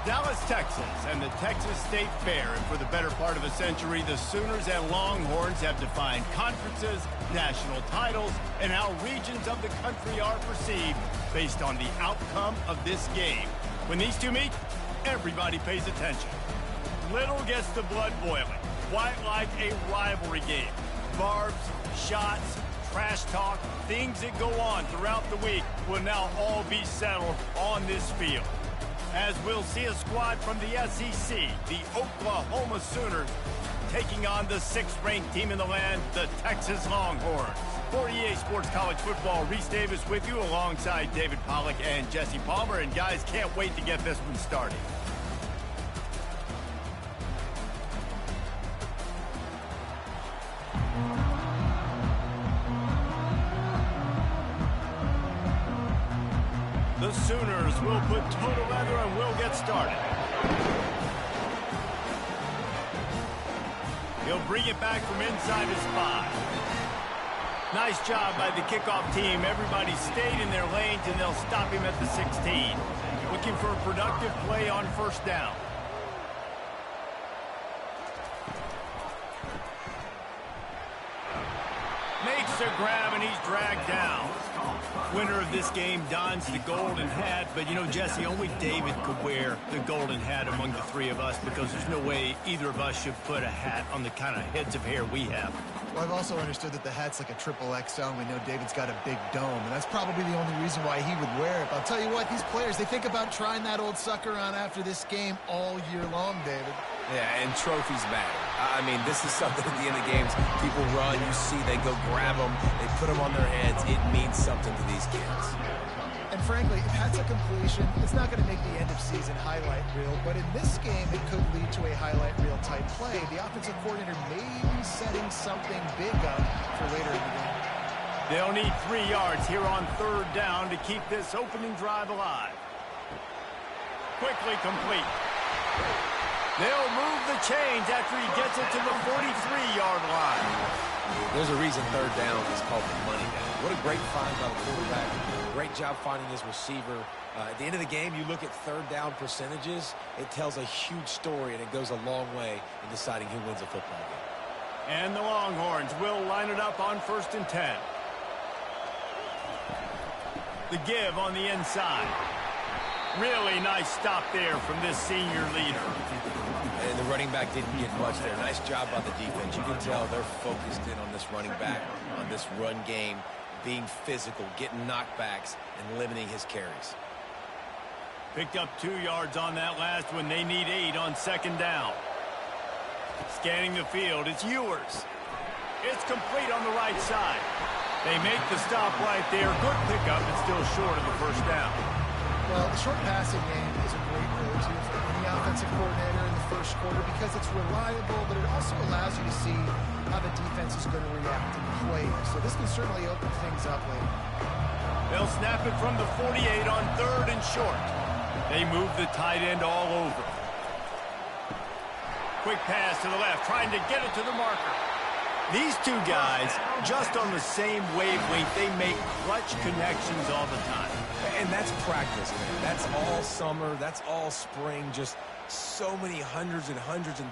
Dallas, Texas, and the Texas State Fair. And for the better part of a century, the Sooners and Longhorns have defined conferences, national titles, and how regions of the country are perceived based on the outcome of this game. When these two meet, everybody pays attention. Little gets the blood boiling, quite like a rivalry game. Barbs, shots, trash talk, things that go on throughout the week will now all be settled on this field. As we'll see a squad from the SEC, the Oklahoma Sooners, taking on the 6th-ranked team in the land, the Texas Longhorns. For EA Sports College Football, Reese Davis with you alongside David Pollack and Jesse Palmer. And guys, can't wait to get this one started. The Sooners will put total leather and we'll get started. He'll bring it back from inside his 5. Nice job by the kickoff team. Everybody stayed in their lanes and they'll stop him at the 16. Looking for a productive play on first down. Makes a grab and he's dragged down. Winner of this game dons the golden hat, but you know, Jesse, only David could wear the golden hat among the three of us because there's no way either of us should put a hat on the kind of heads of hair we have. Well, I've also understood that the hat's like a triple XL, and we know David's got a big dome, and that's probably the only reason why he would wear it. But I'll tell you what, these players, they think about trying that old sucker on after this game all year long, David. Yeah, and trophies matter. I mean, this is something at the end of games. People run, you see, they go grab them, they put them on their heads. It means something to these kids. And frankly, if that's a completion, it's not going to make the end-of-season highlight reel, but in this game, it could lead to a highlight reel type play. The offensive coordinator may be setting something big up for later in the game. They'll need 3 yards here on third down to keep this opening drive alive. Quickly complete. They'll move the chains after he gets it to the 43-yard line. There's a reason third down is called the money down. What a great find by the quarterback. Great job finding his receiver. At the end of the game, you look at third down percentages. It tells a huge story, and it goes a long way in deciding who wins a football game. And the Longhorns will line it up on 1st and 10. The give on the inside. Really nice stop there from this senior leader. And the running back didn't get much there. Nice job by the defense. You can tell they're focused in on this running back, on this run game, being physical, getting knockbacks, and limiting his carries. Picked up 2 yards on that last one. They need 8 on 2nd down. Scanning the field, it's Ewers. It's complete on the right side. They make the stop right there. Good pickup, but still short of the first down. Well, the short passing game is a great go-to for any offensive coordinator in the first quarter because it's reliable, but it also allows you to see how the defense is going to react in plays. So this can certainly open things up later. They'll snap it from the 48 on 3rd and short. They move the tight end all over. Quick pass to the left, trying to get it to the marker. These two guys, just on the same wavelength, they make clutch connections all the time. And that's practice, man. That's all summer. That's all spring. Just so many hundreds and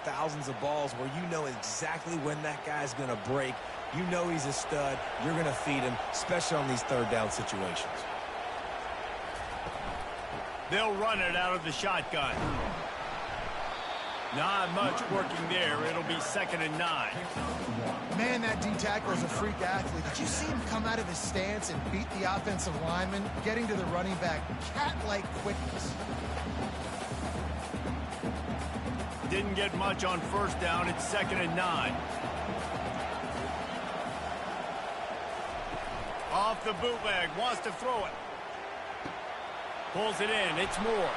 thousands of balls where you know exactly when that guy's going to break. You know he's a stud. You're going to feed him, especially on these third down situations. They'll run it out of the shotgun. Not much working there. It'll be 2nd and 9. Man, that D-tackle is a freak athlete. Did you see him come out of his stance and beat the offensive lineman, getting to the running back? Cat-like quickness. Didn't get much on first down. It's 2nd and 9. Off the bootleg. Wants to throw it. Pulls it in. It's Moore.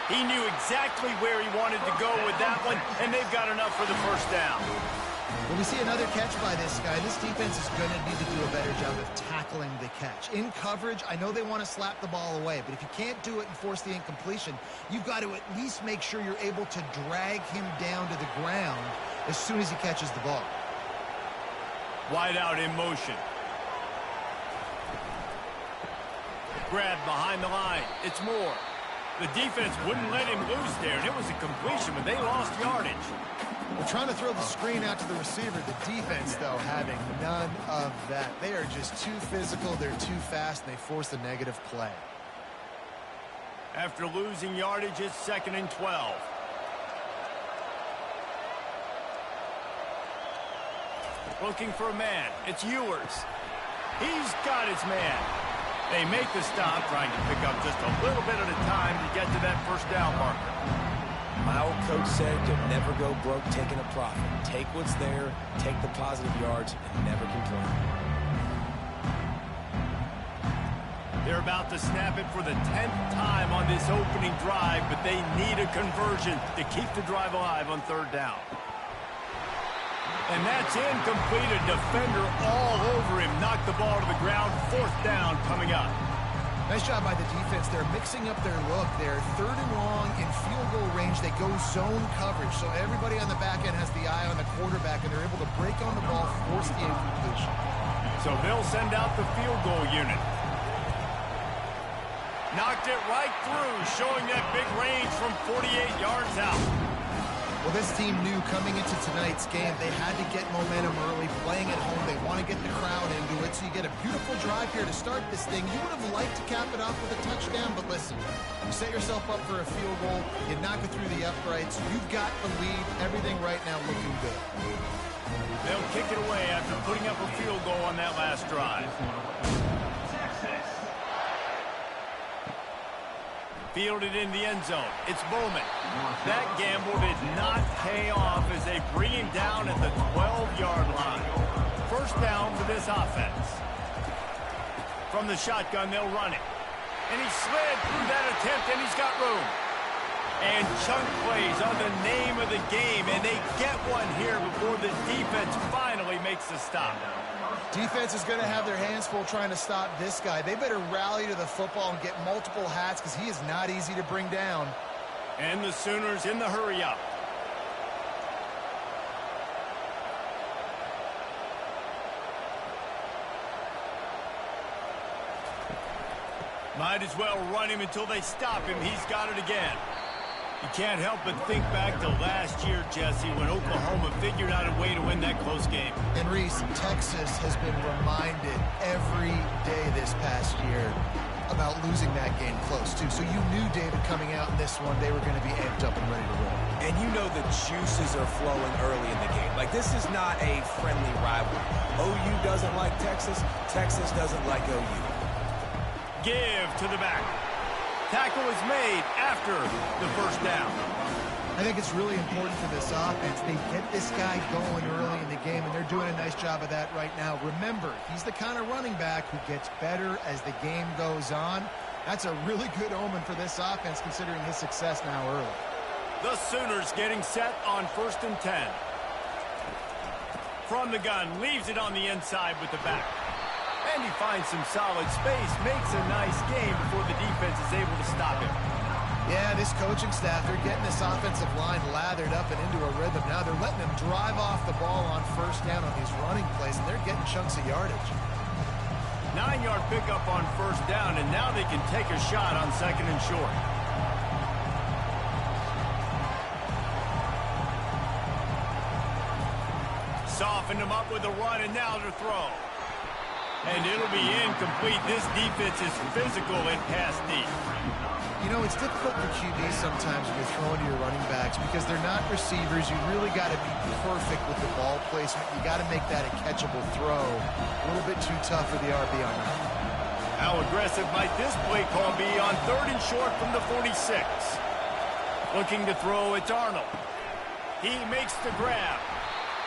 He knew exactly where he wanted to go with that one, and they've got enough for the first down. When we see another catch by this guy, this defense is going to need to do a better job of tackling the catch. In coverage, I know they want to slap the ball away, but if you can't do it and force the incompletion, you've got to at least make sure you're able to drag him down to the ground as soon as he catches the ball. Wide out in motion. Grab behind the line. It's Moore. The defense wouldn't let him loose there, and it was a completion, but they lost yardage. They're trying to throw the screen out to the receiver. The defense, though, having none of that. They are just too physical, they're too fast, and they force a negative play. After losing yardage, it's 2nd and 12. Looking for a man. It's Ewers. He's got his man. They make the stop, trying to pick up just a little bit at a time to get to that first down marker. My old coach said you'll never go broke taking a profit. Take what's there, take the positive yards, and never complain. They're about to snap it for the 10th time on this opening drive, but they need a conversion to keep the drive alive on 3rd down. And that's incomplete. A defender all over him. Knocked the ball to the ground. 4th down coming up. Nice job by the defense. They're mixing up their look. They're 3rd and long in field goal range. They go zone coverage. So everybody on the back end has the eye on the quarterback, and they're able to break on the ball, force the incompletion. So they'll send out the field goal unit. Knocked it right through, showing that big range from 48 yards out. Well, this team knew coming into tonight's game they had to get momentum early, playing at home. They want to get the crowd into it, so you get a beautiful drive here to start this thing. You would have liked to cap it off with a touchdown, but listen, you set yourself up for a field goal, you knock it through the uprights, you've got the lead, everything right now looking good. They'll kick it away after putting up a field goal on that last drive. Fielded in the end zone. It's Bowman. That gamble did not pay off as they bring him down at the 12-yard line. 1st down for this offense. From the shotgun, they'll run it. And he slid through that attempt, and he's got room. And chunk plays are the name of the game, and they get one here before the defense finally makes the stop. Defense is going to have their hands full trying to stop this guy. They better rally to the football and get multiple hats because he is not easy to bring down. And the Sooners in the hurry-up. Might as well run him until they stop him. He's got it again. You can't help but think back to last year, Jesse, when Oklahoma figured out a way to win that close game. And Reese, Texas has been reminded every day this past year about losing that game close, too. So you knew, David, coming out in this one, they were going to be amped up and ready to roll. And you know the juices are flowing early in the game. Like, this is not a friendly rivalry. OU doesn't like Texas. Texas doesn't like OU. Give to the back. Tackle is made after the 1st down. I think it's really important for this offense. They get this guy going early in the game, and they're doing a nice job of that right now. Remember, he's the kind of running back who gets better as the game goes on. That's a really good omen for this offense, considering his success now early. The Sooners getting set on 1st and 10. From the gun, leaves it on the inside with the back. And he finds some solid space, makes a nice game before the defense is able to stop him. Yeah, this coaching staff, they're getting this offensive line lathered up and into a rhythm. Now they're letting them drive off the ball on 1st down on these running plays, and they're getting chunks of yardage. 9-yard pickup on 1st down, and now they can take a shot on 2nd and short. Softened him up with a run, and now to throw. And it'll be incomplete. This defense is physical and pass deep. You know, it's difficult for QBs sometimes when you're throwing to your running backs because they're not receivers. You really got to be perfect with the ball placement. You got to make that a catchable throw. A little bit too tough for the RB on that. How aggressive might this play call be on 3rd and short from the 46? Looking to throw, it's Arnold. He makes the grab.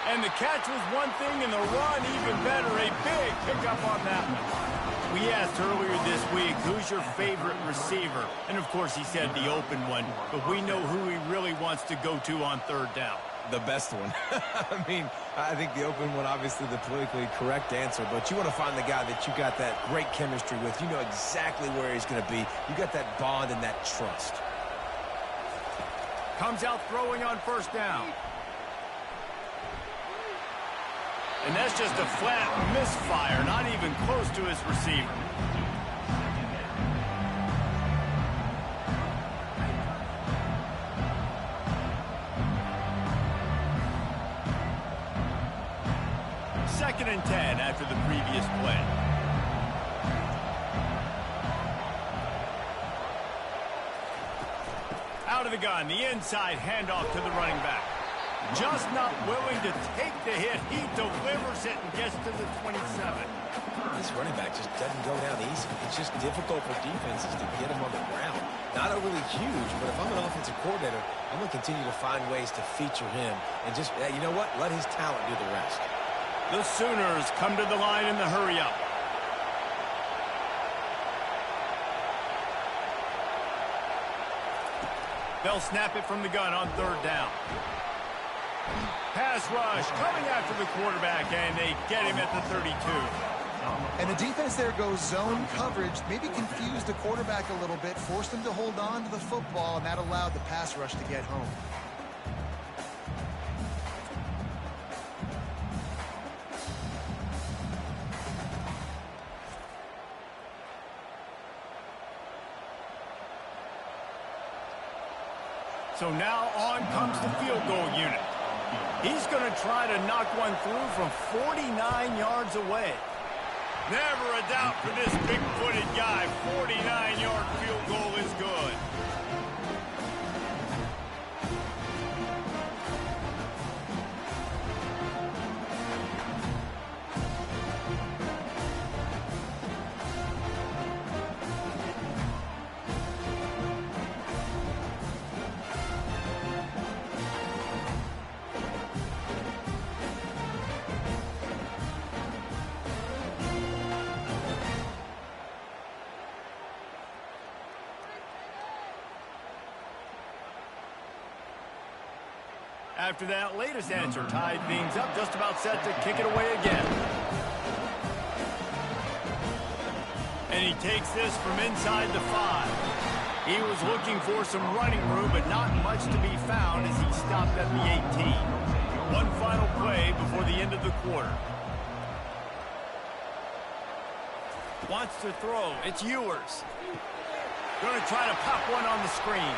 And the catch was one thing, and the run even better. A big pickup on that one. We asked earlier this week, who's your favorite receiver? And, of course, he said the open one. But we know who he really wants to go to on 3rd down. The best one. I mean, I think the open one, obviously the politically correct answer, but you want to find the guy that you got that great chemistry with. You know exactly where he's going to be. You got that bond and that trust. Comes out throwing on 1st down. And that's just a flat misfire, not even close to his receiver. 2nd and 10 after the previous play. Out of the gun, the inside handoff to the running back. Just not willing to take the hit. He delivers it and gets to the 27. This running back just doesn't go down easy. It's just difficult for defenses to get him on the ground. Not overly huge, but if I'm an offensive coordinator, I'm going to continue to find ways to feature him and just, you know what, let his talent do the rest. The Sooners come to the line in the hurry-up. They'll snap it from the gun on 3rd down. Pass rush coming after the quarterback, and they get him at the 32. And the defense there goes zone coverage, maybe confused the quarterback a little bit, forced him to hold on to the football, and that allowed the pass rush to get home. So now on comes the field goal unit. He's going to try to knock one through from 49 yards away. Never a doubt for this big-footed guy. 49-yard field goal is good. After that latest answer, tied things up, just about set to kick it away again. And he takes this from inside the 5. He was looking for some running room, but not much to be found as he stopped at the 18. One final play before the end of the quarter. Wants to throw. It's Ewers. Going to try to pop one on the screen.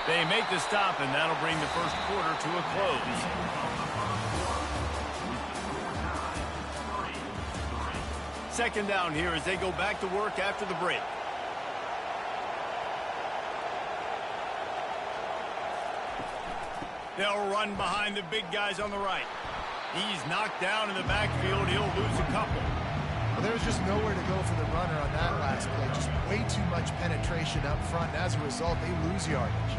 They make the stop, and that'll bring the first quarter to a close. Second down here as they go back to work after the break. They'll run behind the big guys on the right. He's knocked down in the backfield. He'll lose a couple. Well, there was just nowhere to go for the runner on that last play. Just way too much penetration up front, and as a result, they lose yardage.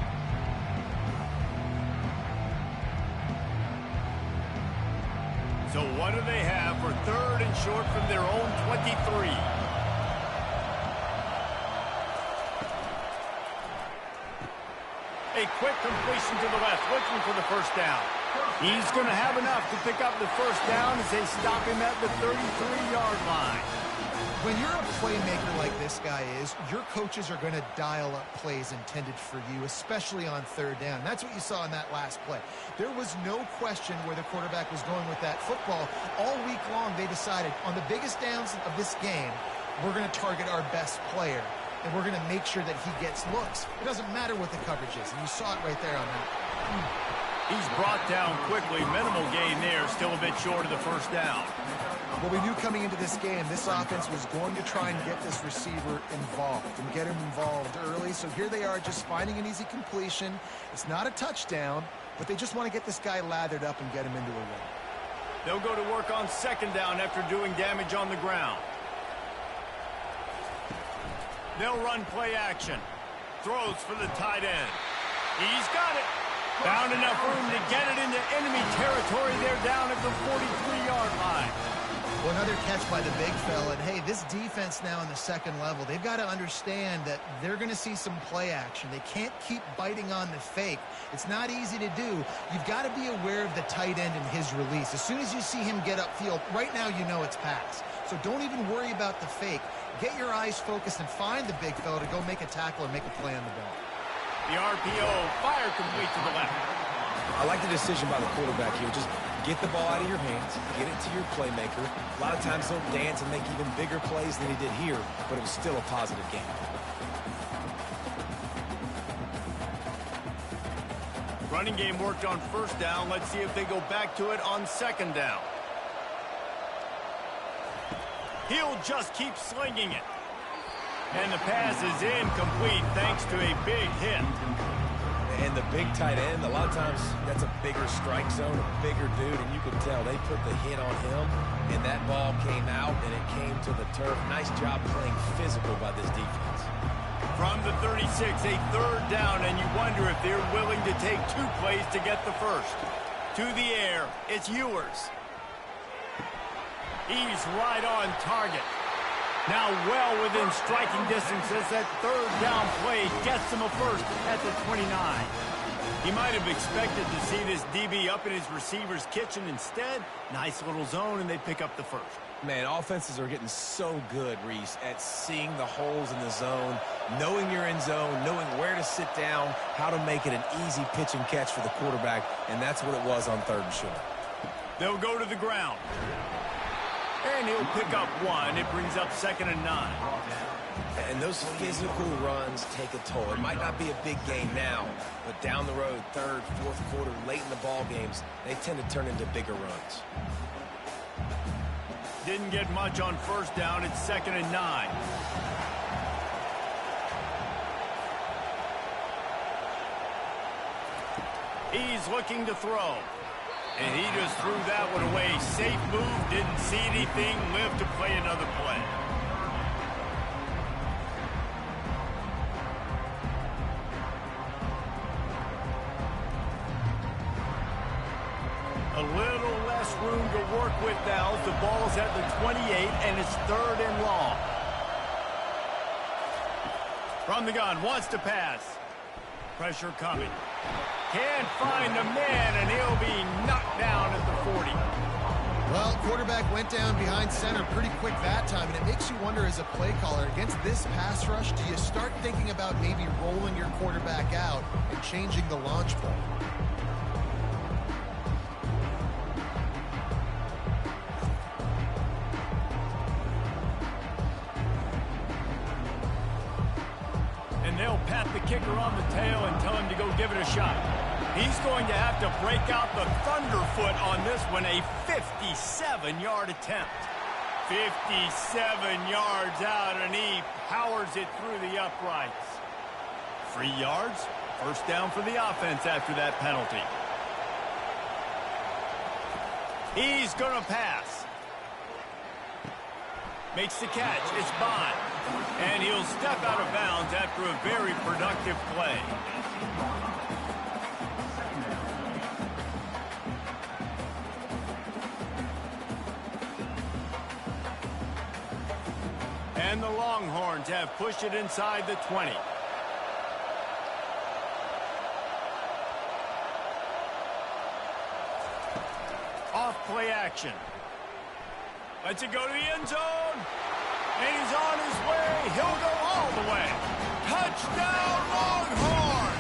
So what do they have for 3rd and short from their own 23? A quick completion to the left, looking for the first down. He's going to have enough to pick up the first down as they stop him at the 33-yard line. When you're a playmaker like this guy is, your coaches are going to dial up plays intended for you, especially on 3rd down. That's what you saw in that last play. There was no question where the quarterback was going with that football. All week long, they decided on the biggest downs of this game, we're going to target our best player, and we're going to make sure that he gets looks. It doesn't matter what the coverage is, and you saw it right there on that. He's brought down quickly. Minimal gain there, still a bit short of the first down. Well, we knew coming into this game, this offense was going to try and get this receiver involved and get him involved early. So here they are just finding an easy completion. It's not a touchdown, but they just want to get this guy lathered up and get him into a run. They'll go to work on 2nd down after doing damage on the ground. They'll run play action. Throws for the tight end. He's got it. Found enough room to get it into enemy territory. They're down at the 43-yard line. Well, another catch by the big fella. And, hey, this defense now on the 2nd level, they've got to understand that they're going to see some play action. They can't keep biting on the fake. It's not easy to do. You've got to be aware of the tight end and his release. As soon as you see him get upfield, right now you know it's pass. So don't even worry about the fake. Get your eyes focused and find the big fella to go make a tackle and make a play on the ball. The RPO, fire complete to the left. I like the decision by the quarterback here. Just get the ball out of your hands, get it to your playmaker. A lot of times he'll dance and make even bigger plays than he did here, but it was still a positive game. Running game worked on 1st down. Let's see if they go back to it on 2nd down. He'll just keep slinging it. And the pass is incomplete thanks to a big hit. And the big tight end, a lot of times that's a bigger strike zone, a bigger dude, and you could tell they put the hit on him, and that ball came out, and it came to the turf. Nice job playing physical by this defense. From the 36, a third down, and you wonder if they're willing to take 2 plays to get the first. To the air, it's Ewers. He's right on target. Now well within striking distance as that third down play gets him a first at the 29. He might have expected to see this DB up in his receiver's kitchen. Instead, nice little zone, and they pick up the first. Man, offenses are getting so good, Reese, at seeing the holes in the zone, knowing you're in zone, knowing where to sit down, how to make it an easy pitch and catch for the quarterback, and that's what it was on 3rd and short. They'll go to the ground. And he'll pick up 1. It brings up 2nd and 9. And those physical runs take a toll. It might not be a big game now, but down the road, 3rd, 4th quarter, late in the ball games, they tend to turn into bigger runs. Didn't get much on 1st down. It's 2nd and 9. He's looking to throw. And he just threw that one away. Safe move, didn't see anything, lived to play another play. A little less room to work with now as the ball's at the 28, and it's 3rd and long. From the gun, wants to pass. Pressure coming. Can't find the man, and he'll be knocked down at the 40. Well, quarterback went down behind center pretty quick that time, and it makes you wonder as a play caller, against this pass rush, do you start thinking about maybe rolling your quarterback out and changing the launch point? And they'll pat the kicker on the tail and tell him to go give it a shot. He's going to have to break out the thunderfoot on this one, a 57-yard attempt. 57 yards out, and he powers it through the uprights. 3 yards, 1st down for the offense after that penalty. He's going to pass. Makes the catch. It's Bond. And he'll step out of bounds after a very productive play. And the Longhorns have pushed it inside the 20. Off play action. Lets it go to the end zone. And he's on his way. He'll go all the way. Touchdown, Longhorn!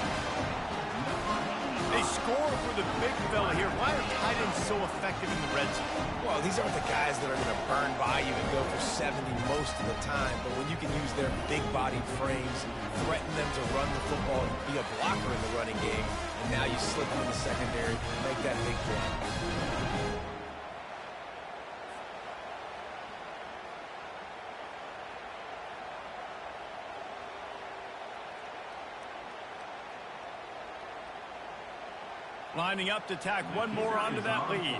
They score for the big fella here. Why are tight ends so effective in the red zone? Well, these aren't the guys that are going to burn by you and go for 70 most of the time, but when you can use their big-bodied frames, threaten them to run the football, be a blocker in the running game, and now you slip them in the secondary, make that big play. Lining up to tack one more onto that lead.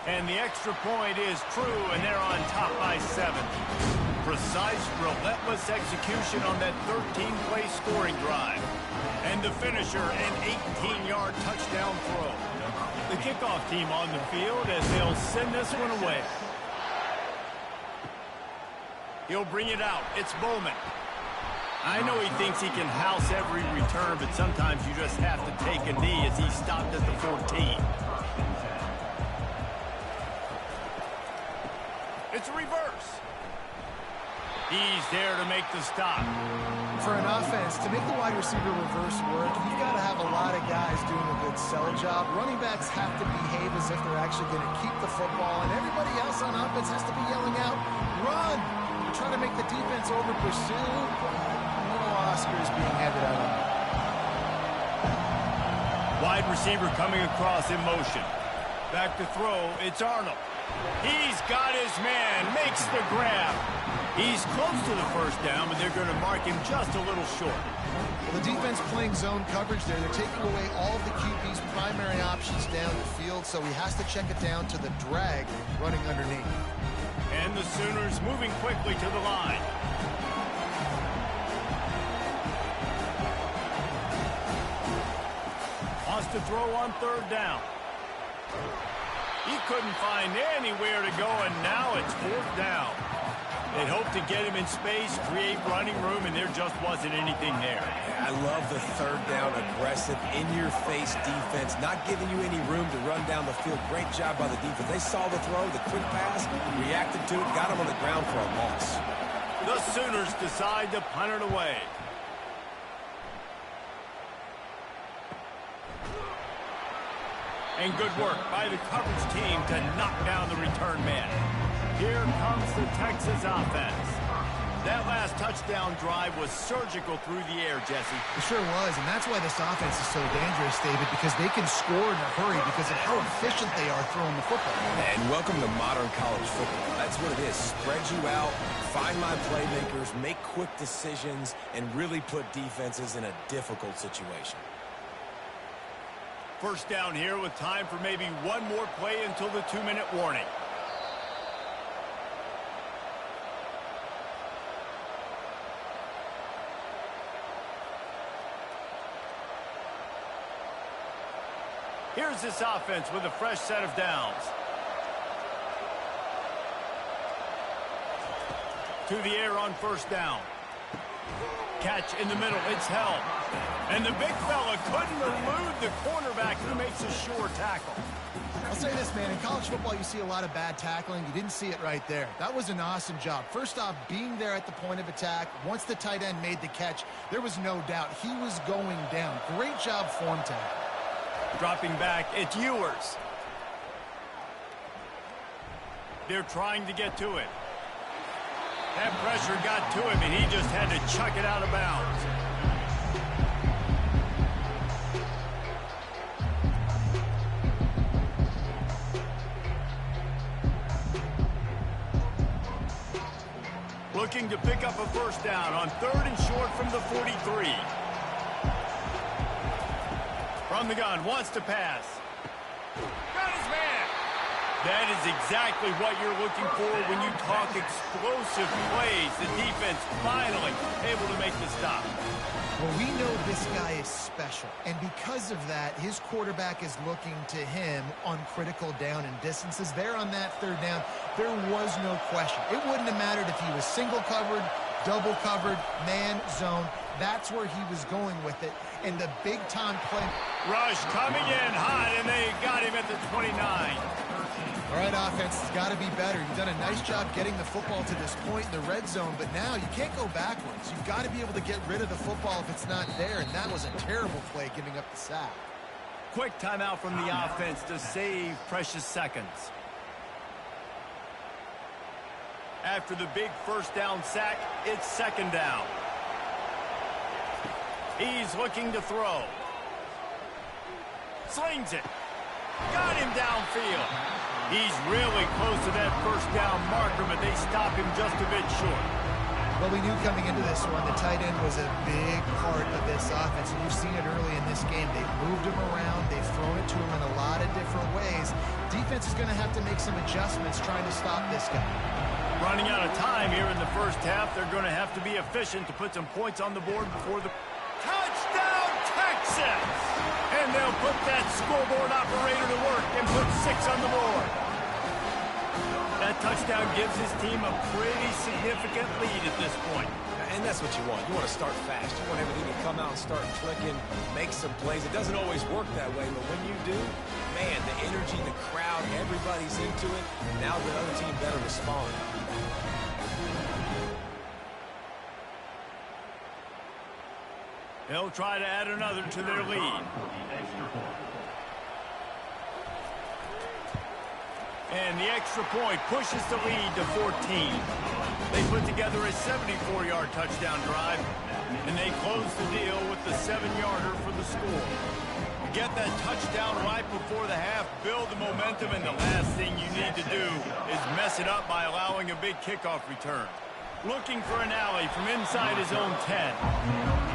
And the extra point is true, and they're on top by 7. Precise, relentless execution on that 13-play scoring drive. And the finisher, an 18-yard touchdown throw. The kickoff team on the field as they'll send this one away. He'll bring it out. It's Bowman. I know he thinks he can house every return, but sometimes you just have to take a knee as he stopped at the 14. It's a reverse. He's there to make the stop. For an offense, to make the wide receiver reverse work, you've got to have a lot of guys doing a good sell job. Running backs have to behave as if they're actually going to keep the football, and everybody else on offense has to be yelling out, run! They're trying to make the defense over-pursue. Oscars being handed out. Wide receiver coming across in motion. Back to throw, it's Arnold. He's got his man, makes the grab. He's close to the first down, but they're going to mark him just a little short. Well, the defense playing zone coverage there. They're taking away all of the QB's primary options down the field, so he has to check it down to the drag running underneath. And the Sooners moving quickly to the line. Wants to throw on third down. He couldn't find anywhere to go, and now it's fourth down. They'd hoped to get him in space, create running room, and there just wasn't anything there. I love the third down, aggressive, in-your-face defense, not giving you any room to run down the field. Great job by the defense. They saw the throw, the quick pass, reacted to it, got him on the ground for a loss. The Sooners decide to punt it away. And good work by the coverage team to knock down the return man. Here comes the Texas offense. That last touchdown drive was surgical through the air, Jesse. It sure was, and that's why this offense is so dangerous, David, because they can score in a hurry because of how efficient they are throwing the football. And welcome to modern college football. That's what it is. Spread you out, find my playmakers, make quick decisions, and really put defenses in a difficult situation. First down here with time for maybe one more play until the 2-minute warning. Here's this offense with a fresh set of downs. To the air on first down. Catch in the middle, it's held. And the big fella couldn't elude the cornerback who makes a sure tackle. I'll say this, man, in college football you see a lot of bad tackling. You didn't see it right there. That was an awesome job. First off, being there at the point of attack. Once the tight end made the catch, there was no doubt he was going down. Great job form tackle. Dropping back, it's Ewers. They're trying to get to it. That pressure got to him, and he just had to chuck it out of bounds. Looking to pick up a first down on third and short from the 43. From the gun, wants to pass. Got his man. That is exactly what you're looking for when you talk explosive plays. The defense finally able to make the stop. Well, we know this guy is special, and because of that, his quarterback is looking to him on critical down and distances. There on that third down, there was no question. It wouldn't have mattered if he was single covered, double covered, man, zone. That's where he was going with it, and the big-time play. Rush coming in hot, and they got him at the 29. All right, offense has got to be better. You've done a nice job getting the football to this point in the red zone, but now you can't go backwards. You've got to be able to get rid of the football if it's not there, and that was a terrible play giving up the sack. Quick timeout from the offense to save precious seconds. After the big first down sack, it's second down. He's looking to throw. Slings it. Got him downfield. He's really close to that first down marker, but they stop him just a bit short. Well, we knew coming into this one, the tight end was a big part of this offense, and you've seen it early in this game. They've moved him around. They've thrown it to him in a lot of different ways. Defense is going to have to make some adjustments trying to stop this guy. Running out of time here in the first half. They're going to have to be efficient to put some points on the board before the... Touchdown, Texas! And they'll put that scoreboard operator to work and put 6 on the board. That touchdown gives his team a pretty significant lead at this point. And that's what you want. You want to start fast. You want everything to come out and start clicking, make some plays. It doesn't always work that way, but when you do, man, the energy, the crowd, everybody's into it. Now the other team better respond. They'll try to add another to their lead. And the extra point pushes the lead to 14. They put together a 74-yard touchdown drive, and they close the deal with the 7-yarder for the score. get that touchdown right before the half, build the momentum, and the last thing you need to do is mess it up by allowing a big kickoff return. Looking for an alley from inside his own 10.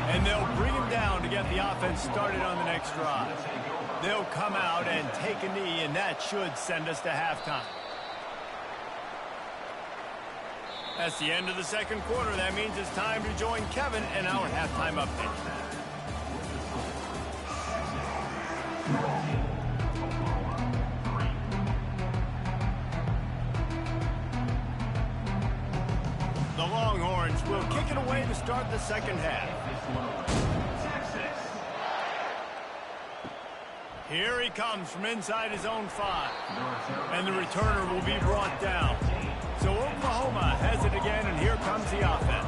And they'll bring him down to get the offense started on the next drive. They'll come out and take a knee, and that should send us to halftime. That's the end of the second quarter. That means it's time to join Kevin in our halftime update. The Longhorns will kick it away to start the second half. Here he comes from inside his own 5. And the returner will be brought down. So Oklahoma has it again, and here comes the offense.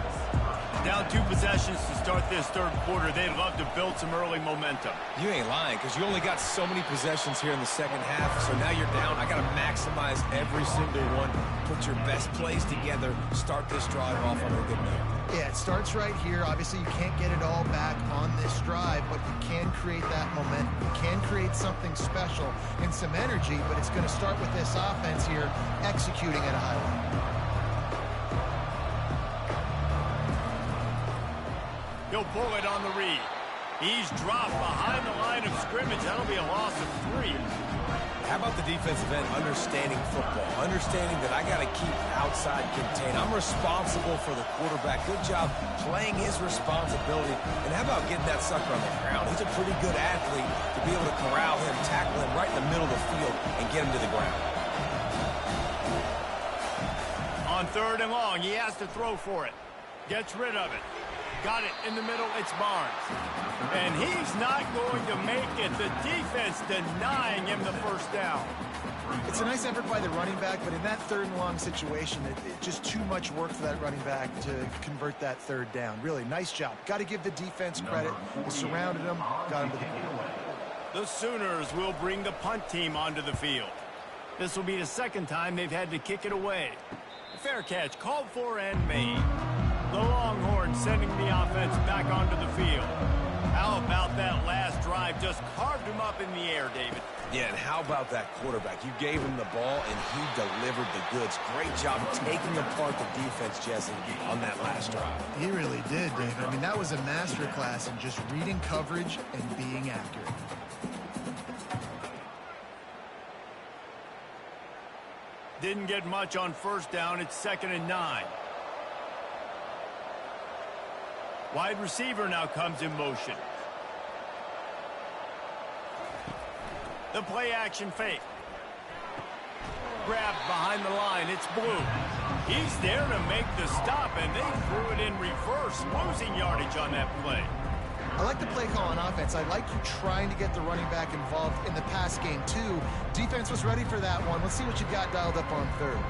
Down 2 possessions to start this third quarter. They'd love to build some early momentum. You ain't lying, because you only got so many possessions here in the second half, so now you're down. I got to maximize every single one. Put your best plays together. Start this drive off on a good note. Yeah, it starts right here. Obviously, you can't get it all back on this drive, but you can create that momentum. You can create something special and some energy, but it's going to start with this offense here executing at a high level. He'll pull it on the read. He's dropped behind the line of scrimmage. That'll be a loss of 3. How about the defensive end understanding football, understanding that I got to keep outside contained. I'm responsible for the quarterback. Good job playing his responsibility. And how about getting that sucker on the ground? He's a pretty good athlete to be able to corral him, tackle him right in the middle of the field, and get him to the ground. On 3rd and long, he has to throw for it. Gets rid of it. Got it in the middle. It's Barnes. And he's not going to make it. The defense denying him the first down. It's a nice effort by the running back, but in that 3rd and long situation, it just too much work for that running back to convert that 3rd down. Really, nice job. Got to give the defense credit. They surrounded him, got him to the field. The Sooners will bring the punt team onto the field. This will be the 2nd time they've had to kick it away. Fair catch called for and made. The Longhorns sending the offense back onto the field. How about that last drive? Just carved him up in the air, David. Yeah, and how about that quarterback? You gave him the ball, and he delivered the goods. Great job taking apart the defense, Jesse, on that last drive. He really did, David. I mean, that was a masterclass in just reading coverage and being accurate. Didn't get much on 1st down. It's 2nd and 9. Wide receiver now comes in motion. The play action fake. Grabbed behind the line. It's Blue. He's there to make the stop, and they threw it in reverse, losing yardage on that play. I like the play call on offense. I like you trying to get the running back involved in the pass game, too. Defense was ready for that one. Let's see what you got dialed up on 3rd.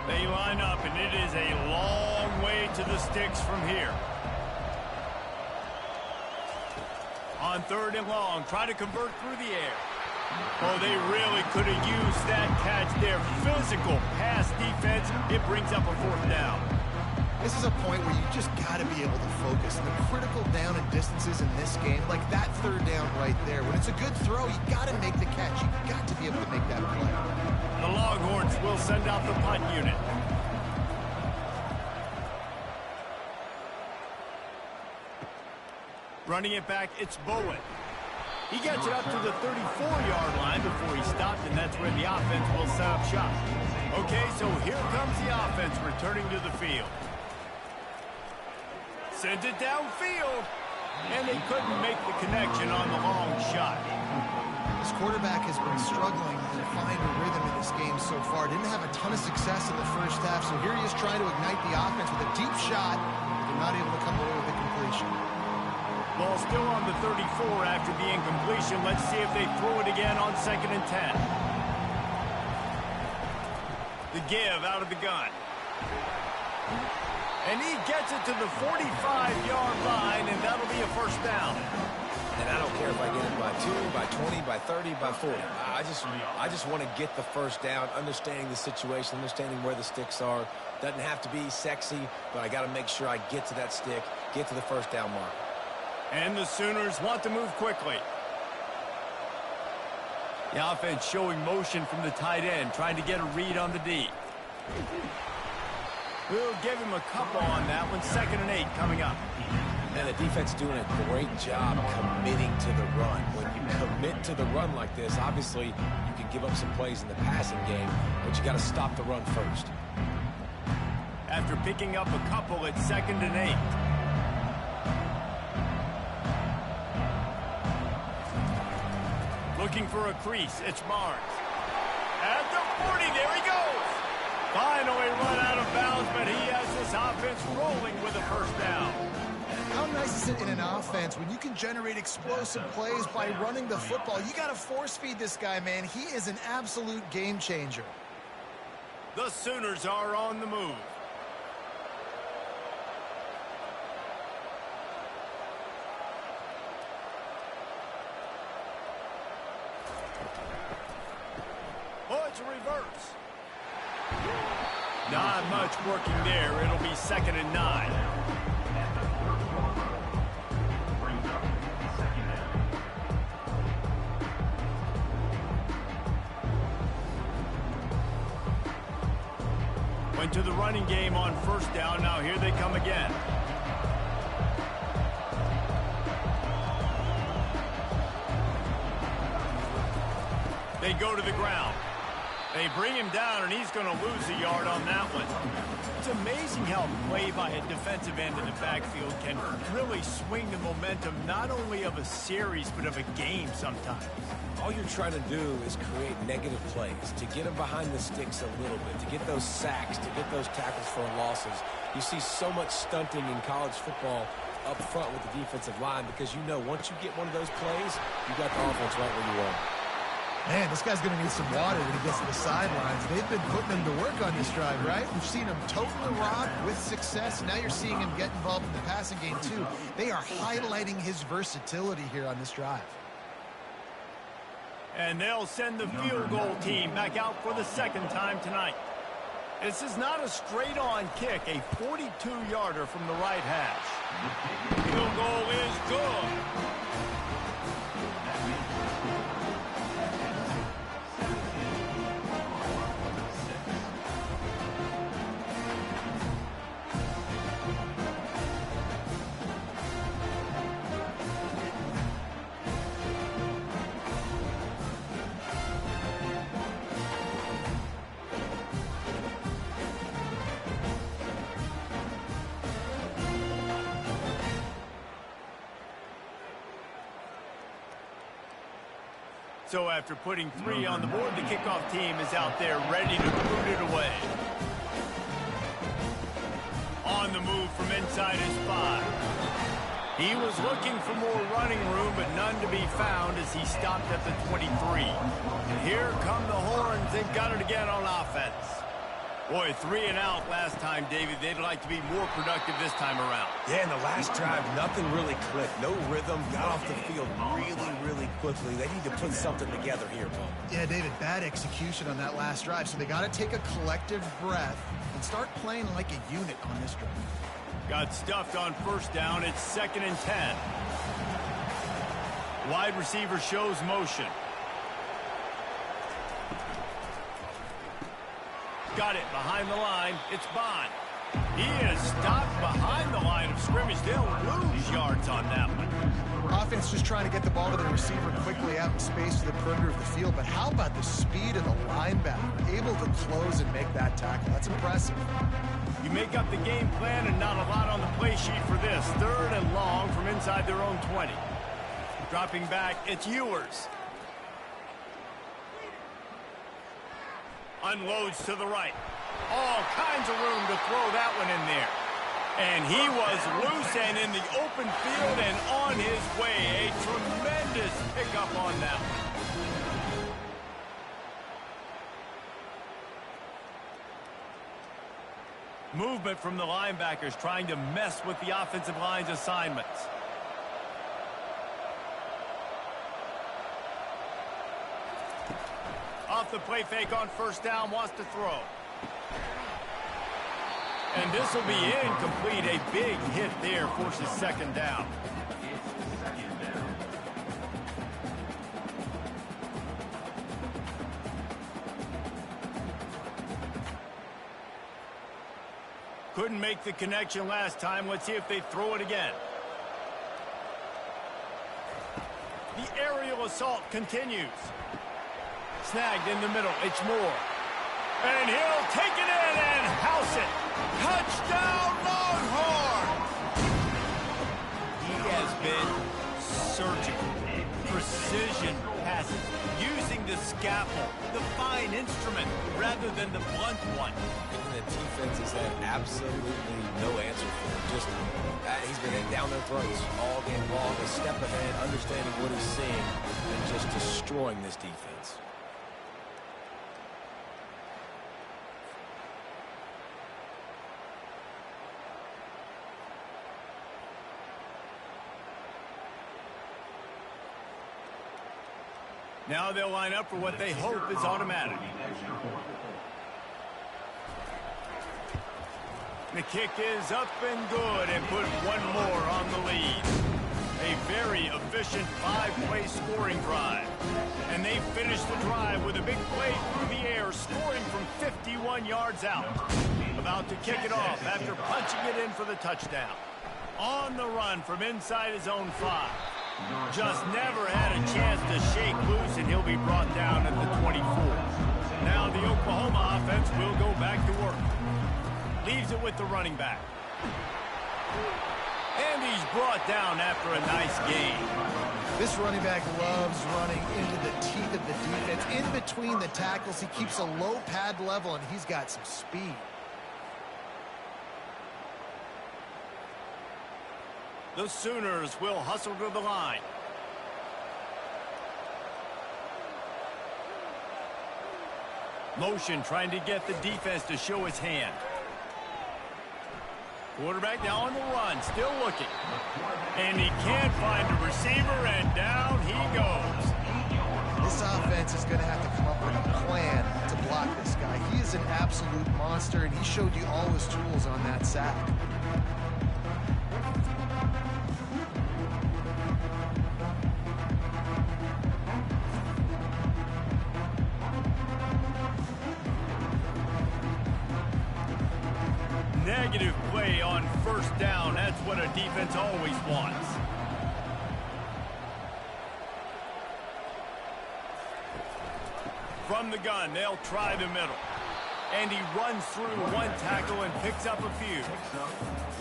They line up, and it is a long way to the sticks from here. On 3rd and long, try to convert through the air. Oh, they really could have used that catch there. Physical pass defense. It brings up a 4th down. This is a point where you just got to be able to focus. The critical down and distances in this game, like that 3rd down right there. When it's a good throw, you got to make the catch. You got to be able to make that play. The Longhorns will send out the punt unit. Running it back, it's Bowen. He gets it up to the 34-yard line before he stopped, and that's where the offense will set up shop. Okay, so here comes the offense returning to the field. Sends it downfield, and they couldn't make the connection on the long shot. This quarterback has been struggling to find a rhythm in this game so far. Didn't have a ton of success in the first half, so here he is trying to ignite the offense with a deep shot. They're not able to come away with the completion. Ball still on the 34 after the incompletion. Let's see if they throw it again on 2nd and 10. The give out of the gun. And he gets it to the 45-yard line, and that'll be a 1st down. And I don't care if I get it by 2, by 20, by 30, by 40. I just want to get the 1st down, understanding the situation, understanding where the sticks are. Doesn't have to be sexy, but I got to make sure I get to that stick, get to the 1st down mark. And the Sooners want to move quickly. The offense showing motion from the tight end, trying to get a read on the D. We'll give him a couple on that one. 2nd and 8 coming up. And the defense doing a great job committing to the run. When you commit to the run like this, obviously you can give up some plays in the passing game, but you got to stop the run first. After picking up a couple, it's 2nd and 8. Looking for a crease. It's Barnes. At the 40, there he goes. Finally run out of bounds, but he has this offense rolling with a 1st down. How nice is it in an offense when you can generate explosive plays by running the football? You got to force feed this guy, man. He is an absolute game changer. The Sooners are on the move. Oh, it's a reverse. Not much working there. It'll be 2nd and 9. Went to the running game on 1st down. Now here they come again. They go to the ground. They bring him down, and he's going to lose a yard on that one. It's amazing how play by a defensive end in the backfield can really swing the momentum not only of a series but of a game sometimes. All you're trying to do is create negative plays, to get them behind the sticks a little bit, to get those sacks, to get those tackles for losses. You see so much stunting in college football up front with the defensive line because you know once you get one of those plays, you got the offense right where you want. Man, this guy's going to need some water when he gets to the sidelines. They've been putting him to work on this drive, right? We've seen him tote the rock with success. Now you're seeing him get involved in the passing game, too. They are highlighting his versatility here on this drive. And they'll send the field goal team back out for the 2nd time tonight. This is not a straight-on kick, a 42-yarder from the right hash. Field goal is good. So after putting 3 on the board, the kickoff team is out there ready to boot it away. On the move from inside his 5. He was looking for more running room, but none to be found as he stopped at the 23. And here come the horns. They've got it again on offense. Boy, 3 and out last time, David. They'd like to be more productive this time around. Yeah, in the last drive, nothing really clicked. No rhythm. Got off the field really quickly. They need to put something together here, Paul. Yeah, David, bad execution on that last drive. So they got to take a collective breath and start playing like a unit on this drive. Got stuffed on 1st down. It's 2nd and 10. Wide receiver shows motion. Got it behind the line. It's Bond. He is stopped behind the line of scrimmage. They'll lose yards on that one. Offense just trying to get the ball to the receiver quickly out in space to the perimeter of the field. But how about the speed of the linebacker? Able to close and make that tackle. That's impressive. You make up the game plan and not a lot on the play sheet for this. 3rd and long from inside their own 20. Dropping back, it's Ewers. Unloads to the right. All kinds of room to throw that one in there. And he was loose and in the open field and on his way. A tremendous pickup on that one. Movement from the linebackers trying to mess with the offensive line's assignments. Off the play fake on 1st down, wants to throw. And this will be incomplete. A big hit there forces 2nd down. Couldn't make the connection last time. Let's see if they throw it again. The aerial assault continues. Snagged in the middle. It's Moore. And he'll take it in and house it. Touchdown, Longhorn! He has been surgical. Precision passes. Using the scalpel, the fine instrument, rather than the blunt one. And the defense has had absolutely no answer for him. Just, he's been down their throats all game long. A step ahead, understanding what he's seeing, and just destroying this defense. Now they'll line up for what they hope is automatic. The kick is up and good and put one more on the lead. A very efficient 5-play scoring drive. And they finish the drive with a big play through the air, scoring from 51 yards out. About to kick it off after punching it in for the touchdown. On the run from inside his own 5. Just never had a chance to shake loose, and he'll be brought down at the 24. Now the Oklahoma offense will go back to work. Leaves it with the running back. And he's brought down after a nice gain. This running back loves running into the teeth of the defense. In between the tackles, he keeps a low pad level, and he's got some speed. The Sooners will hustle to the line. Motion trying to get the defense to show his hand. Quarterback now on the run, still looking. And he can't find a receiver, and down he goes. This offense is going to have to come up with a plan to block this guy. He is an absolute monster, and he showed you all his tools on that sack. Negative play on first down. That's what a defense always wants. From the gun, they'll try the middle. And he runs through one tackle and picks up a few.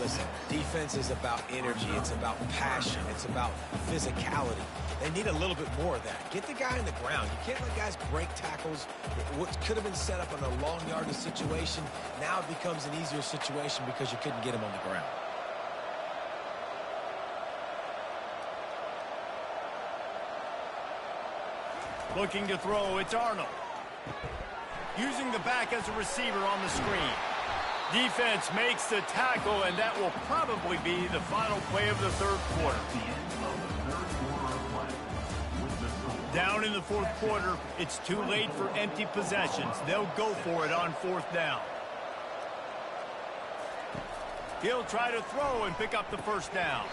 Listen, defense is about energy. It's about passion. It's about physicality. They need a little bit more of that. Get the guy on the ground. You can't let guys break tackles. What could have been set up in a long yardage situation, now it becomes an easier situation because you couldn't get him on the ground. Looking to throw, it's Arnold. Using the back as a receiver on the screen. Defense makes the tackle, and that will probably be the final play of the third quarter. Down in the fourth quarter, it's too late for empty possessions. They'll go for it on fourth down. He'll try to throw and pick up the first down.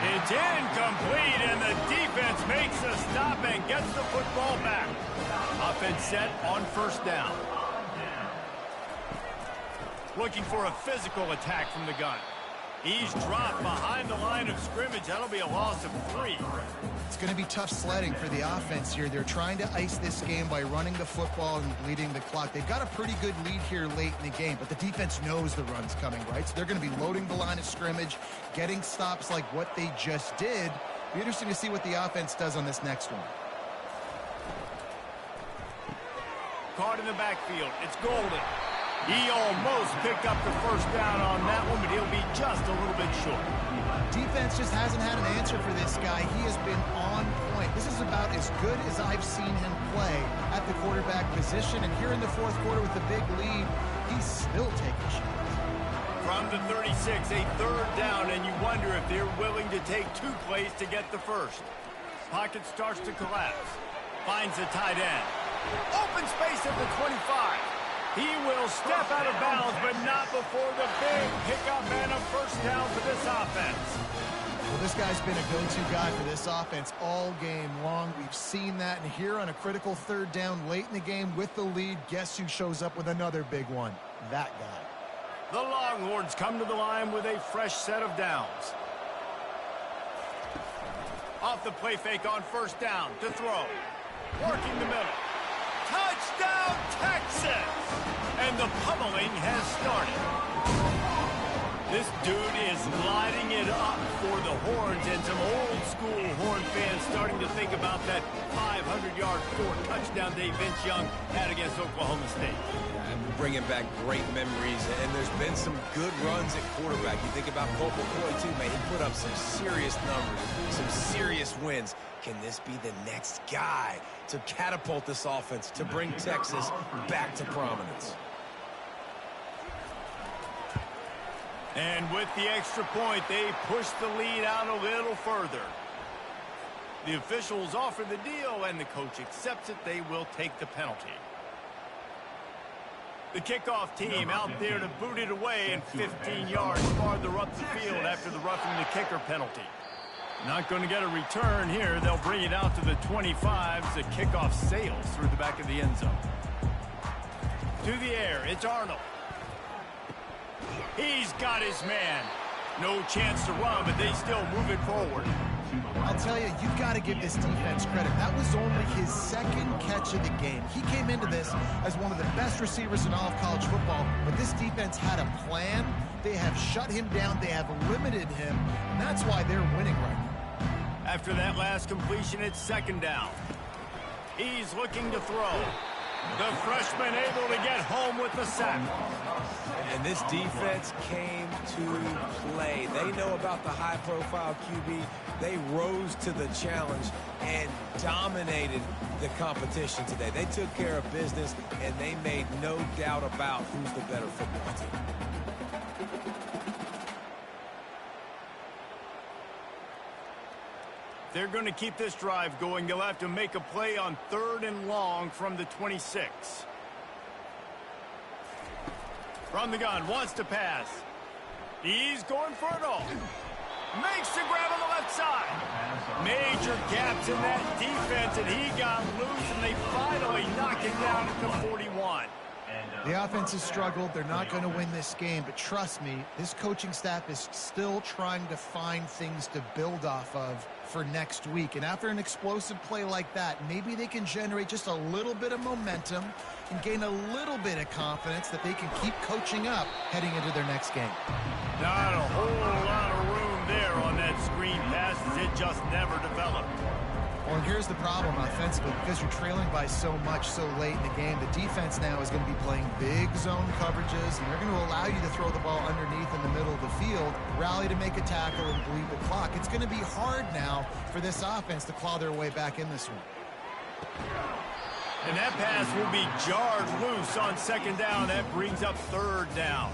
It's incomplete, and the defense makes a stop and gets the football back. Offense set on first down. Looking for a physical attack from the gun. He's dropped behind the line of scrimmage. That'll be a loss of 3. It's going to be tough sledding for the offense here. They're trying to ice this game by running the football and bleeding the clock. They've got a pretty good lead here late in the game, but the defense knows the run's coming, right? So they're going to be loading the line of scrimmage, getting stops like what they just did. Be interesting to see what the offense does on this next one. Caught in the backfield. It's Golden. He almost picked up the first down on that one, but he'll be just a little bit short. Defense just hasn't had an answer for this guy. He has been on point. This is about as good as I've seen him play at the quarterback position. And here in the fourth quarter with the big lead, he's still taking shots. From the 36, a third down, and you wonder if they're willing to take 2 plays to get the first. Pocket starts to collapse. Finds the tight end. Open space at the 25. He will step out of bounds, but not before the big pickup and a first down for this offense. Well, this guy's been a go-to guy for this offense all game long. We've seen that, and here on a critical third down late in the game with the lead, guess who shows up with another big one? That guy. The Longhorns come to the line with a fresh set of downs. Off the play fake on first down to throw. Working the middle. Touchdown, Texas! And the pummeling has started. This dude is lighting it up for the Horns, and some old-school Horn fans starting to think about that 500-yard, 4-touchdown day Vince Young had against Oklahoma State. Yeah, bringing back great memories, and there's been some good runs at quarterback. You think about Colt McCoy, too, man. He put up some serious numbers, some serious wins. Can this be the next guy to catapult this offense, to bring Texas back to prominence? And with the extra point, they push the lead out a little further. The officials offer the deal, and the coach accepts it. They will take the penalty. The kickoff team out there to boot it away, and 15 yards farther up the field after the roughing the kicker penalty. Not going to get a return here. They'll bring it out to the 25 as the kickoff sails through the back of the end zone. To the air, it's Arnold. He's got his man. No chance to run, but they still move it forward. I'll tell you, you've got to give this defense credit. That was only his second catch of the game. He came into this as one of the best receivers in all of college football, but this defense had a plan. They have shut him down. They have limited him, and that's why they're winning right now. After that last completion, it's second down. He's looking to throw. The freshman able to get home with the sack. And this defense came to play. They know about the high-profile QB. They rose to the challenge and dominated the competition today. They took care of business, and they made no doubt about who's the better football team. They're going to keep this drive going. They'll have to make a play on 3rd and long from the 26. From the gun, wants to pass. He's going for it all. Makes the grab on the left side. Major gaps in that defense, and he got loose, and they finally knock it down at the 41. The offense has struggled. They're not going to win this game, but trust me, this coaching staff is still trying to find things to build off of for next week. And after an explosive play like that, maybe they can generate just a little bit of momentum and gain a little bit of confidence that they can keep coaching up heading into their next game. Not a whole lot of room there on that screen pass, as it just never developed. Well, and here's the problem offensively. Because you're trailing by so much so late in the game, the defense now is going to be playing big zone coverages, and they're going to allow you to throw the ball underneath in the middle of the field, rally to make a tackle, and bleed the clock. It's going to be hard now for this offense to claw their way back in this one. And that pass will be jarred loose on second down. That brings up 3rd down.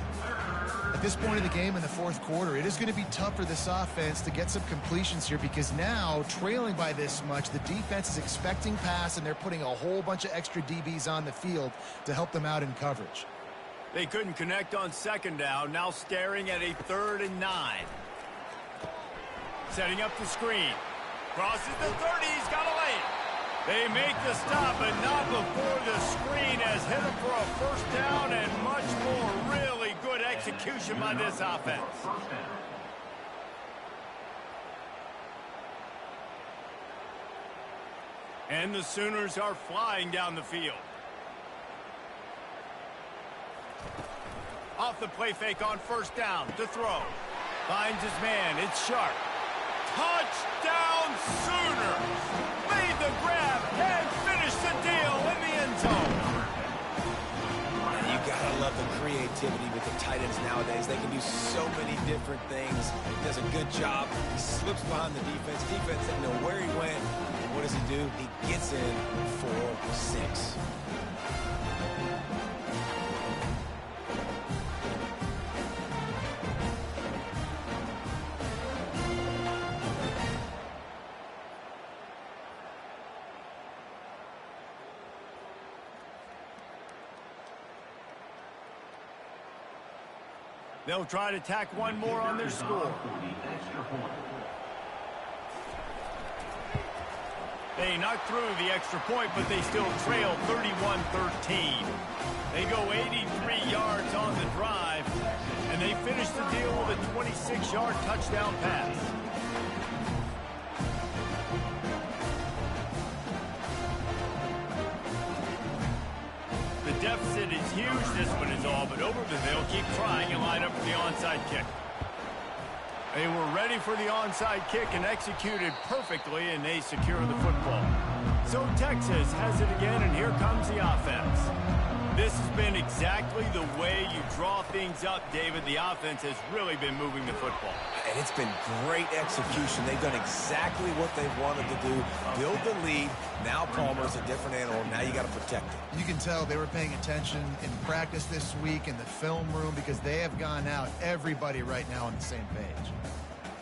At this point in the game in the 4th quarter, it is going to be tough for this offense to get some completions here, because now, trailing by this much, the defense is expecting pass, and they're putting a whole bunch of extra DBs on the field to help them out in coverage. They couldn't connect on second down, now staring at a 3rd and 9. Setting up the screen. Crosses the 30, he's got to lay it. They make the stop, but not before the screen has hit him for a first down, and much more. Really good execution by this offense. And the Sooners are flying down the field. Off the play fake on first down to throw. Finds his man, it's Sharp. Touchdown Sooners! Made the grab and finished the deal in the end zone. You gotta love the creativity with the tight ends nowadays. They can do so many different things. He does a good job. He slips behind the defense. Defense doesn't know where he went. And what does he do? He gets in for 6. They'll try to tack one more on their score. They knocked through the extra point, but they still trail 31-13. They go 83 yards on the drive, and they finish the deal with a 26-yard touchdown pass. The deficit is huge. This one is all but over, but they'll keep trying and line up for the onside kick. They were ready for the onside kick and executed perfectly, and they secure the football. So Texas has it again, and here comes the offense. This has been exactly the way you draw things up, David. The offense has really been moving the football. And it's been great execution. They've done exactly what they've wanted to do. Build the lead. Now Palmer's a different animal. Now you got to protect it. You can tell they were paying attention in practice this week in the film room because they have gone out, everybody right now on the same page.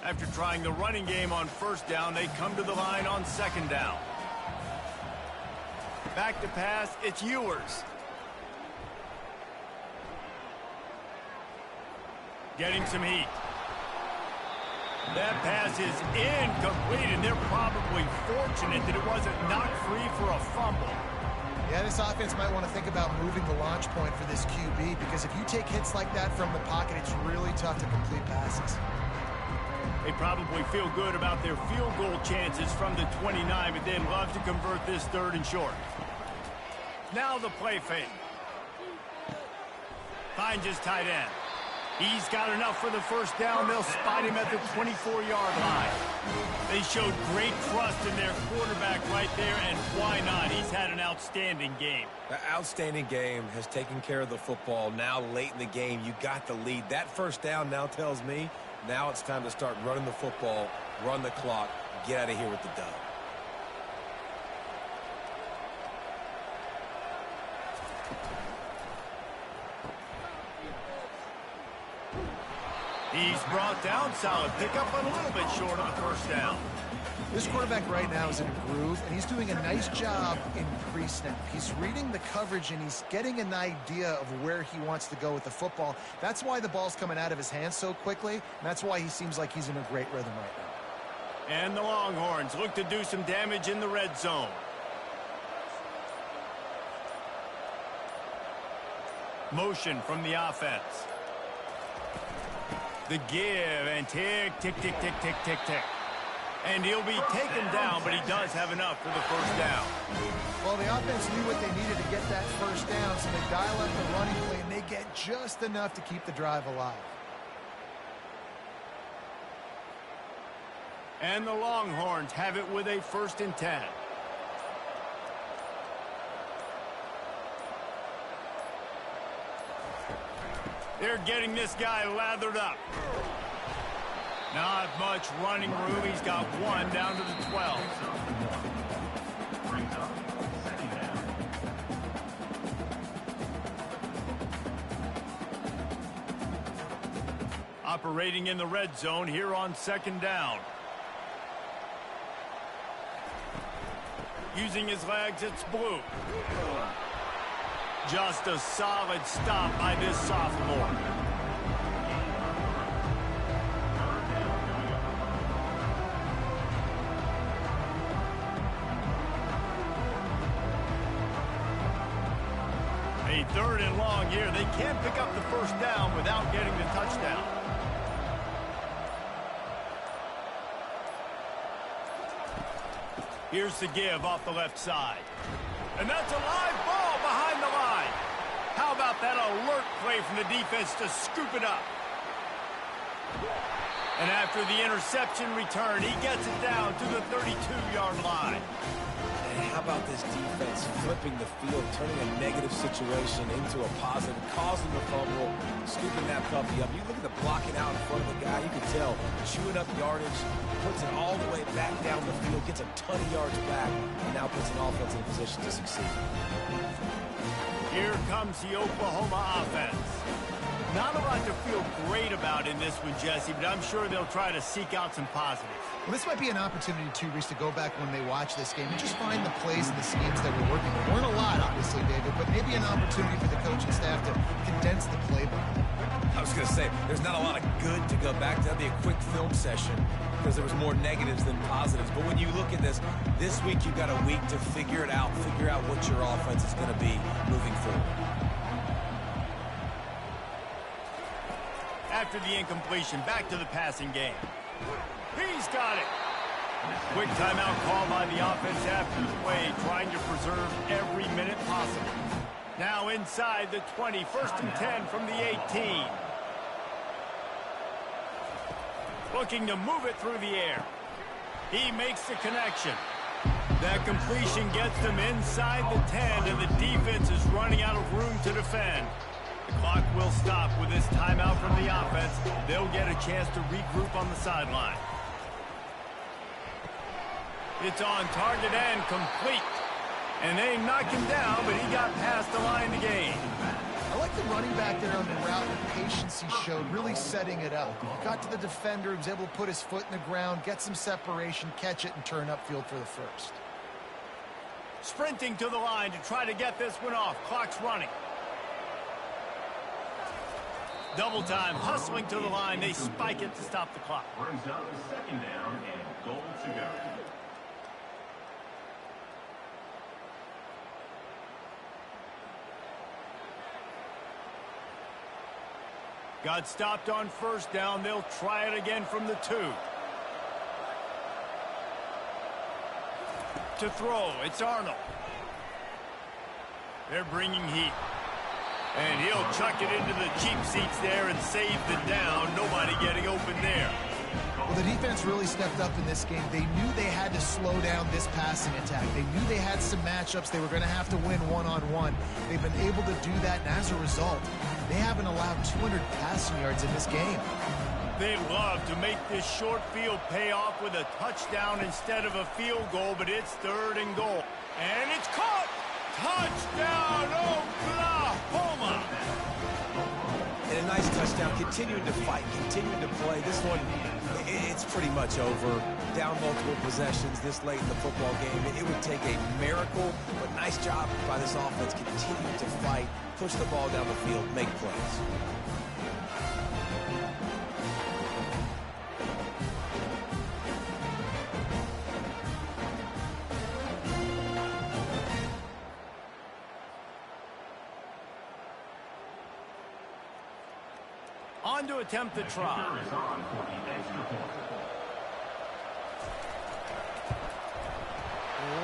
After trying the running game on first down, they come to the line on second down. Back to pass, it's Ewers. Getting some heat. That pass is incomplete, and they're probably fortunate that it wasn't knocked free for a fumble. Yeah, this offense might want to think about moving the launch point for this QB because if you take hits like that from the pocket, it's really tough to complete passes. They probably feel good about their field goal chances from the 29, but they'd love to convert this third and short. Now the play fake. Finds his tight end. He's got enough for the first down. They'll spot him at the 24-yard line. They showed great trust in their quarterback right there, and why not? He's had an outstanding game. The outstanding game has taken care of the football. Now late in the game, you got the lead. That first down now tells me now it's time to start running the football, run the clock, get out of here with the dub. He's brought down, solid pickup, but a little bit short of the first down. This quarterback right now is in a groove, and he's doing a nice job in pre-snap. He's reading the coverage, and he's getting an idea of where he wants to go with the football. That's why the ball's coming out of his hands so quickly, and that's why he seems like he's in a great rhythm right now. And the Longhorns look to do some damage in the red zone. Motion from the offense. The give, and tick, tick, tick, tick, tick, tick, tick. And he'll be taken down, but he does have enough for the first down. Well, the offense knew what they needed to get that first down, so they dial up the running play, and they get just enough to keep the drive alive. And the Longhorns have it with a 1st and 10. They're getting this guy lathered up. Not much running room. He's got one down to the 12. Operating in the red zone here on second down. Using his legs, it's Blue. Just a solid stop by this sophomore. A 3rd and long here. They can't pick up the first down without getting the touchdown. Here's the give off the left side. And that's a live ball behind the line. How about that alert play from the defense to scoop it up? And after the interception return, he gets it down to the 32-yard line. And how about this defense flipping the field, turning a negative situation into a positive, causing the fumble, scooping that puppy up. You look at the blocking out in front of the guy, you can tell, chewing up yardage, puts it all the way back down the field, gets a ton of yards back, and now puts an offense in a position to succeed. Here comes the Oklahoma offense. Not a lot to feel great about in this one, Jesse, but I'm sure they'll try to seek out some positives. Well, this might be an opportunity, too, Reese, to go back when they watch this game and just find the plays and the schemes that were working. There weren't a lot, obviously, David, but maybe an opportunity for the coaching staff to condense the playbook. I was going to say, there's not a lot of good to go back to. That'd be a quick film session because there was more negatives than positives. But when you look at this. This week, you've got a week to figure it out, figure out what your offense is going to be moving forward. After the incompletion, back to the passing game. He's got it. Quick timeout call by the offense after the play, trying to preserve every minute possible. Now inside the 20, 1st and 10 from the 18. Looking to move it through the air. He makes the connection. That completion gets them inside the 10, and the defense is running out of room to defend. The clock will stop with this timeout from the offense. They'll get a chance to regroup on the sideline. It's on target and complete. And they knocked him down, but he got past the line to gain. I like the running back there on the route and the patience he showed, really setting it up. He got to the defender, he was able to put his foot in the ground, get some separation, catch it, and turn upfield for the first. Sprinting to the line to try to get this one off. Clock's running. Double time, hustling to the line. They spike it to stop the clock. Brings out the 2nd down and goal to go. Got stopped on 1st down. They'll try it again from the 2. To throw, it's Arnold. They're bringing heat. And he'll chuck it into the cheap seats there and save the down. Nobody getting open there. Well, the defense really stepped up in this game. They knew they had to slow down this passing attack. They knew they had some matchups they were going to have to win one-on-one. They've been able to do that, and as a result, they haven't allowed 200 passing yards in this game. They love to make this short field pay off with a touchdown instead of a field goal, but it's 3rd and goal. And it's caught! Touchdown, Oklahoma! And a nice touchdown, continuing to fight, continuing to play. This one, it's pretty much over. Down multiple possessions this late in the football game. It would take a miracle, but nice job by this offense. Continue to fight, push the ball down the field, make plays. On to attempt the try.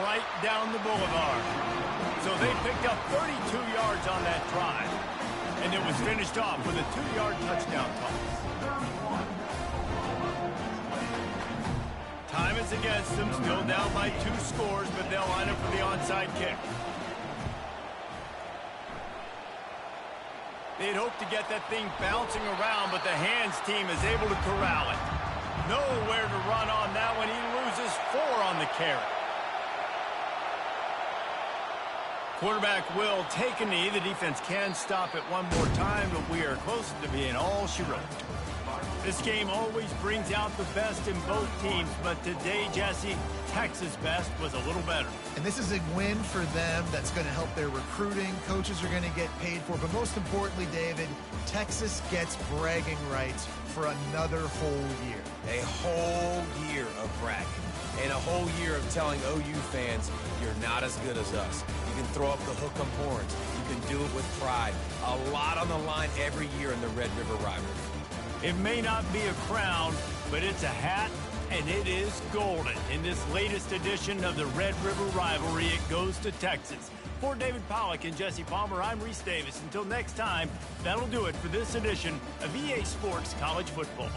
Right down the boulevard. So they picked up 32 yards on that drive. And it was finished off with a 2-yard touchdown toss. Time is against them, still down by 2 scores, but they'll line up for the onside kick. They'd hope to get that thing bouncing around, but the hands team is able to corral it. Nowhere to run on that one. He loses 4 on the carry. Quarterback will take a knee. The defense can stop it one more time, but we are close to being all she wrote. This game always brings out the best in both teams, but today, Jesse, Texas' best was a little better. And this is a win for them that's going to help their recruiting. Coaches are going to get paid for. But most importantly, David, Texas gets bragging rights for another whole year. A whole year of bragging. And a whole year of telling OU fans, you're not as good as us. You can throw up the hook 'em horns. You can do it with pride. A lot on the line every year in the Red River rivalry. It may not be a crown, but it's a hat, and it is golden. In this latest edition of the Red River rivalry, it goes to Texas. For David Pollack and Jesse Palmer, I'm Reese Davis. Until next time, that'll do it for this edition of EA Sports College Football.